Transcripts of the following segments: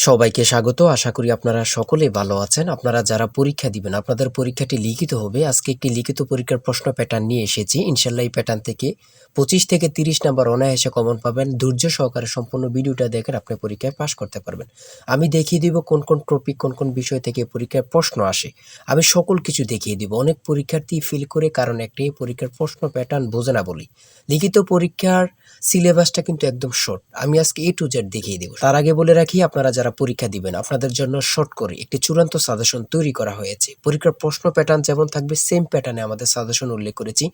সবাইকে স্বাগত। আশা করি আপনারা সকলে ভালো আছেন। আপনারা যারা পরীক্ষা দিবেন, আপনাদের পরীক্ষাটি লিখিত হবে। আজকে একটি লিখিত পরীক্ষার প্রশ্ন প্যাটার্ন নিয়ে এসেছি। ইনশাআল্লাহ এই প্যাটার্ন থেকে 25 থেকে 30 নাম্বার অনায়াসে কমন পাবেন। ধৈর্য সহকারে সম্পূর্ণ ভিডিওটা দেখেন, আপনি পরীক্ষায় পাস করতে পারবেন। আমি দেখিয়ে দিব কোন কোন টপিক, কোন কোন বিষয় থেকে পরীক্ষায় প্রশ্ন আসে। আমি সকল কিছু দেখিয়ে দিব। অনেক পরীক্ষার্থী ফেল করে কারণ একটাই, পরীক্ষার প্রশ্ন প্যাটার্ন বোঝে না বলি। লিখিত পরীক্ষার সিলেবাসটা কিন্তু একদম শর্ট। আমি আজকে A to Z দেখিয়ে দেব। তার আগে বলে রাখি, আপনারা যারা পরীক্ষা দিবেন, আপনাদের জন্য শর্ট করে একটি চূড়ান্ত সাজেশন তৈরি করা হয়েছে। পরীক্ষার প্রশ্ন প্যাটার্ন যেমন থাকবে সেম প্যাটার্নে আমাদের সাজেশন উল্লেখ করেছি।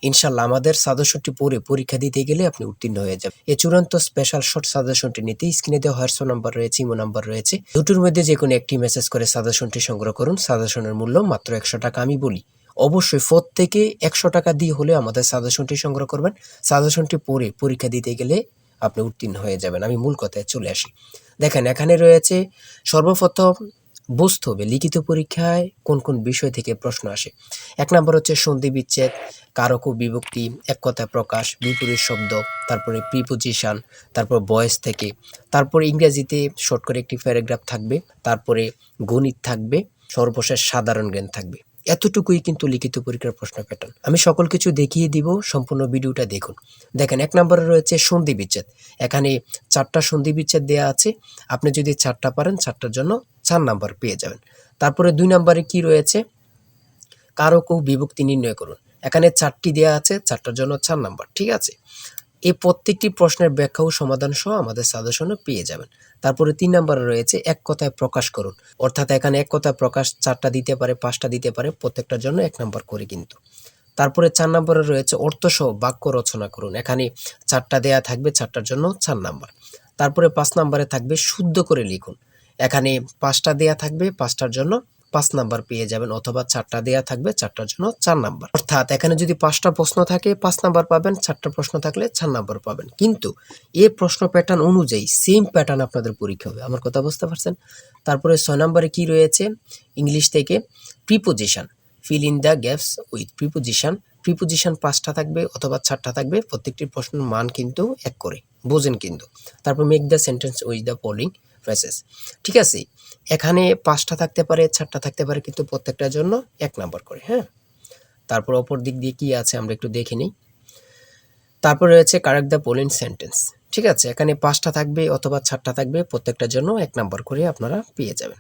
ইনশাআল্লাহ আমাদের সাজেশনটি পড়ে পরীক্ষা দিতে গেলে আপনি উত্তীর্ণ হয়ে যাবেন। এই চূড়ান্ত স্পেশাল শর্ট সাজেশনটি নিতে স্ক্রিনে দেওয়া হোয়াটসঅ্যাপ নাম্বার রয়েছে, ইমো নাম্বার রয়েছে। দুটোর মধ্যে যে কোনো একটি মেসেজ করে সাজেশনটি সংগ্রহ করুন। সাজেশনের মূল্য মাত্র 100 টাকা। আমি বলি অবশ্যই প্রত্যেকে 100 টাকা দিয়ে হলে আমাদের সাজেশনটি সংগ্রহ করবেন। সাজেশনটি পড়ে পরীক্ষা দিতে গেলে আপনি উত্তীর্ণ হয়ে যাবেন। আমি মূল কথায় চলে আসি। দেখেন, এখানে রয়েছে সর্বপ্রথম বুঝতে হবে লিখিত পরীক্ষায় কোন কোন বিষয় থেকে প্রশ্ন আসে। 1 নম্বর হচ্ছে সন্ধি বিচ্ছেদ, কারক ও বিভক্তি, এক কথায় প্রকাশ, বিপরীত শব্দ, তারপরে প্রিপোজিশন, তারপর ভয়েস থেকে, তারপরে ইংরেজিতে শর্ট করে একটি প্যারাগ্রাফ থাকবে, তারপরে গণিত থাকবে, সর্বশেষ সাধারণ জ্ঞান থাকবে। এতটুকুই কিন্তু লিখিত পরীক্ষার প্রশ্ন প্যাটার্ন। আমি সকল কিছু দেখিয়ে দিব, সম্পূর্ণ ভিডিওটা দেখুন। দেখেন, 1 নম্বরে রয়েছে সন্ধি বিচ্ছেদ। এখানে 4টা সন্ধি বিচ্ছেদ দেওয়া আছে। আপনি যদি 4টা পারেন, 4টার জন্য 4 নাম্বার পেয়ে যাবেন। তারপরে 2 নম্বরে কি রয়েছে, কারক ও বিভক্তি নির্ণয় করুন। এখানে 4টি দেওয়া আছে, 4টার জন্য 4 নাম্বার। ঠিক আছে, এই প্রত্যেকটি প্রশ্নের ব্যাখ্যা ও সমাধান সহ আমাদের সাজেশনে পেয়ে যাবেন। তারপরে 3 নম্বরে রয়েছে এক কথায় প্রকাশ করুন। অর্থাৎ এখানে এক কথায় প্রকাশ 4টা দিতে পারে, 5টা দিতে পারে, প্রত্যেকটার জন্য 1 নাম্বার করে কিন্তু। তারপরে 4 নম্বরে রয়েছে অর্থসহ বাক্য রচনা করুন। এখানে 4টা দেয়া থাকবে, 4টার জন্য 4 নাম্বার। তারপরে 5 নম্বরে থাকবে শুদ্ধ করে লিখুন। এখানে 5টা দেয়া থাকবে, 5টার জন্য 5 নাম্বার পেয়ে যাবেন, অথবা 4টা দেয়া থাকবে, 4টার জন্য 4 নাম্বার। অর্থাৎ এখানে যদি 5টা প্রশ্ন থাকে 5 নাম্বার পাবেন, 4টা প্রশ্ন থাকলে 4 নাম্বার পাবেন। কিন্তু এই প্রশ্ন প্যাটার্ন অনুযায়ী সেম প্যাটার্ন আপনাদের পরীক্ষা হবে। আমার কথা বুঝতে পারছেন? তারপরে 6 নম্বরে কি রয়েছে, ইংলিশ থেকে preposition, fill in the gaps with preposition. Preposition 5টা থাকবে অথবা 4টা থাকবে, প্রত্যেকটি প্রশ্নের মান কিন্তু 1 করে, বোঝেন কিন্তু। তারপর make the sentence with the following phrases. ঠিক আছে, এখানে 5টা থাকতে পারে, 4টা থাকতে পারে, কিন্তু প্রত্যেকটার জন্য 1 নাম্বার করে। হ্যাঁ, তারপর অপর দিক দিয়ে কি আছে আমরা একটু দেখে নিই। তারপর রয়েছে কারেক্ট দ্য ফলোইং সেন্টেন্স। ঠিক আছে, এখানে 5টা থাকবে অথবা 4টা থাকবে, প্রত্যেকটার জন্য 1 নাম্বার করে আপনারা পেয়ে যাবেন।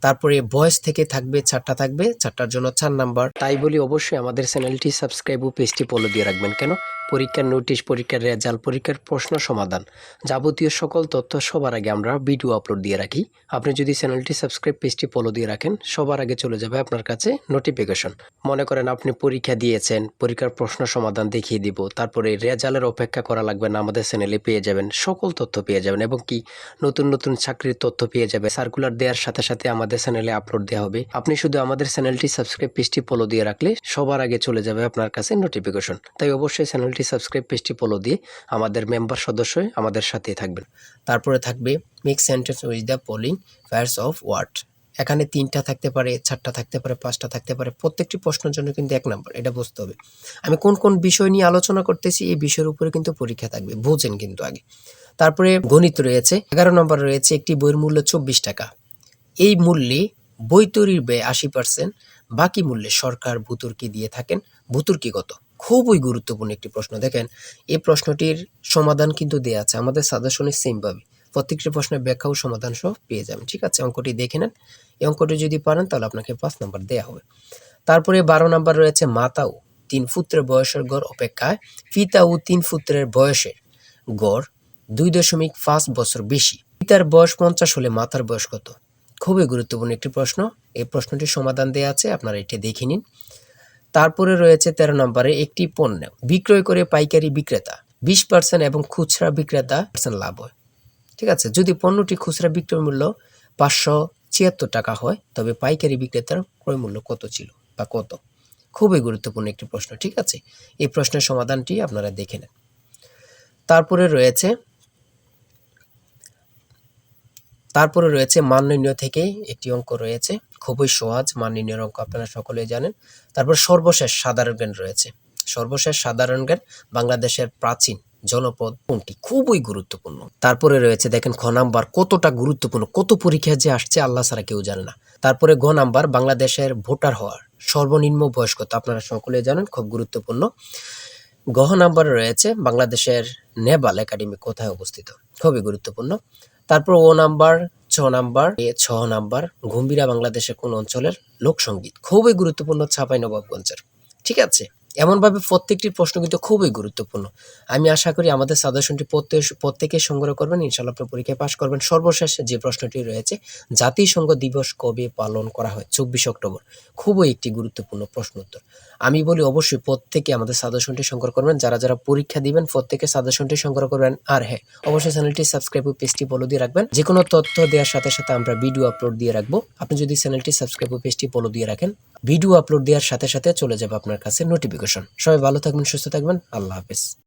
তারপরে ভয়েস থেকে থাকবে 4টা থাকবে, 4টার জন্য 4 নাম্বার। তাই বলি অবশ্যই আমাদের চ্যানেলটি সাবস্ক্রাইব ও পেজটি ফলো দিয়ে রাখবেন। কেন? পরীক্ষার নোটিশ, পরীক্ষার রেজাল্ট, পরীক্ষার প্রশ্ন সমাধান, যাবতীয় সকল তথ্য সবার আগে আমরা ভিডিও আপলোড দিয়ে রাখি। আপনি যদি চ্যানেলটি সাবস্ক্রাইব, পেজটি ফলো দিয়ে রাখেন, সবার আগে চলে যাবে আপনার কাছে নোটিফিকেশন। মনে করেন আপনি পরীক্ষা দিয়েছেন, পরীক্ষার প্রশ্ন সমাধান দেখিয়ে দিব, তারপরে রেজাল্টের অপেক্ষা করা লাগবে না, আমাদের চ্যানেলে পেয়ে যাবেন, সকল তথ্য পেয়ে যাবেন, এবং কি নতুন নতুন চাকরির তথ্য পেয়ে যাবে। সার্কুলার দেওয়ার সাথে সাথে আমাদের চ্যানেলে আপলোড দেওয়া হবে। আপনি শুধু আমাদের চ্যানেলটি সাবস্ক্রাইব, পেজটি ফলো দিয়ে রাখলে সবার আগে চলে যাবে আপনার কাছে নোটিফিকেশন। তাই অবশ্যই চ্যানেলটি সাবস্ক্রাইব, পেজটি ফলো দিয়ে আমাদের মেম্বার সদস্য হয়ে আমাদের সাথেই থাকবেন। তারপরে থাকবে make sentence with the following pairs of word. এখানে 3টা থাকতে পারে, 4টা থাকতে পারে, 5টা থাকতে পারে, প্রত্যেকটি প্রশ্নের জন্য কিন্তু 1 নাম্বার। এটা বুঝতে হবে। আমি কোন কোন বিষয় নিয়ে আলোচনা করতেছি, এই বিষয়ের উপরে কিন্তু পরীক্ষা থাকবে, বোঝেন কিন্তু আগে। তারপরে গণিত রয়েছে, 11 নম্বর রয়েছে একটি বইয়ের মূল্য 24 টাকা। এই মূল্যে বই তৈরির ব্যয় 80%, বাকি মূল্যে সরকার ভূতুর্কি দিয়ে থাকেন। ভূতুর্কি কত? খুবই গুরুত্বপূর্ণ একটি প্রশ্ন। দেখেন, এই প্রশ্নটির সমাধান কিন্তু দেয়া আছে আমাদের সাজেশনে সেম ভাবে। প্রত্যেকটি প্রশ্নের ব্যাখ্যা ও সমাধান সহ পেয়ে যাবেন। ঠিক আছে, অঙ্কটি দেখে নেন। এই অঙ্কটি যদি পারেন তাহলে আপনাকে 5 নাম্বার দেয়া হবে। তারপরে 12 নাম্বার রয়েছে মাতা ও 3 পুত্রের বয়সের গড় অপেক্ষায় পিতা ও 3 পুত্রের বয়সের গড় 2.5 বছর বেশি। পিতার বয়স 50 হলে মাতার বয়স কত? খুবই গুরুত্বপূর্ণ একটি প্রশ্ন। এই প্রশ্নটির সমাধান দেওয়া আছে, আপনারা এটি দেখে নিন। তারপরে রয়েছে 13 নম্বরে একটি পণ্য বিক্রয় করে পাইকারি বিক্রেতা 20% এবং খুচরা বিক্রেতা লাভ হয়। ঠিক আছে, যদি পণ্যটি খুচরা বিক্রয় মূল্য 576 টাকা হয়, তবে পাইকারি বিক্রেতার ক্রয় মূল্য কত ছিল বা কত? খুবই গুরুত্বপূর্ণ একটি প্রশ্ন। ঠিক আছে, এই প্রশ্নের সমাধানটি আপনারা দেখে নেন। তারপরে রয়েছে মান নির্ণয় থেকে একটি অঙ্ক রয়েছে, খুবই সহজ মান নির্ণয়ের অঙ্ক, আপনারা সকলেই জানেন। তারপর সর্বশেষ সাধারণ জ্ঞান রয়েছে। সর্বশেষ সাধারণ জ্ঞান বাংলাদেশের প্রাচীন জনপদ কোনটি? খুবই গুরুত্বপূর্ণ। তারপরে রয়েছে দেখেন খ নাম্বার, কতটা গুরুত্বপূর্ণ, কত পরীক্ষা যে আসছে আল্লাহ ছাড়া কেউ জানে না। তারপরে গ নাম্বার, বাংলাদেশের ভোটার হওয়ার সর্বনিম্ন বয়স কত? আপনারা সকলে জানেন, খুব গুরুত্বপূর্ণ। গ নাম্বারে রয়েছে বাংলাদেশের নেভাল একাডেমি কোথায় অবস্থিত? খুবই গুরুত্বপূর্ণ। তারপর ও নাম্বার, ছ নাম্বার, গম্ভীরা বাংলাদেশের কোন অঞ্চলের লোকসঙ্গীত? খুবই গুরুত্বপূর্ণ, চাঁপাইনবাবগঞ্জের। ঠিক আছে, এমনভাবে প্রত্যেকটি প্রশ্ন কিন্তু খুবই গুরুত্বপূর্ণ। আমি আশা করি আমাদের সাজেশনটি প্রত্যেকে সংগ্রহ করবেন, ইনশাআল্লাহ আপনার পরীক্ষায় পাশ করবেন। সর্বশেষ যে প্রশ্নটি রয়েছে, জাতিসংঘ দিবস কবে পালন করা হয়? 24 অক্টোবর। খুবই একটি গুরুত্বপূর্ণ প্রশ্ন উত্তর। আমি বলি অবশ্যই প্রত্যেকে আমাদের সাজেশনটি সংগ্রহ করবেন। যারা যারা পরীক্ষা দিবেন প্রত্যেকে সাজেশনটি সংগ্রহ করবেন। আর হ্যাঁ, অবশ্যই চ্যানেলটি সাবস্ক্রাইব ও পেজটি ফলো দিয়ে রাখবেন। যে কোনো তথ্য দেওয়ার সাথে সাথে আমরা ভিডিও আপলোড দিয়ে রাখবো। আপনি যদি চ্যানেলটি সাবস্ক্রাইব ও পেজটি ফলো দিয়ে রাখেন, ভিডিও আপলোড দেওয়ার সাথে সাথে চলে যাবে আপনার কাছে নোটিফিকেশন। সবাই ভালো থাকবেন, সুস্থ থাকবেন। আল্লাহ হাফেজ।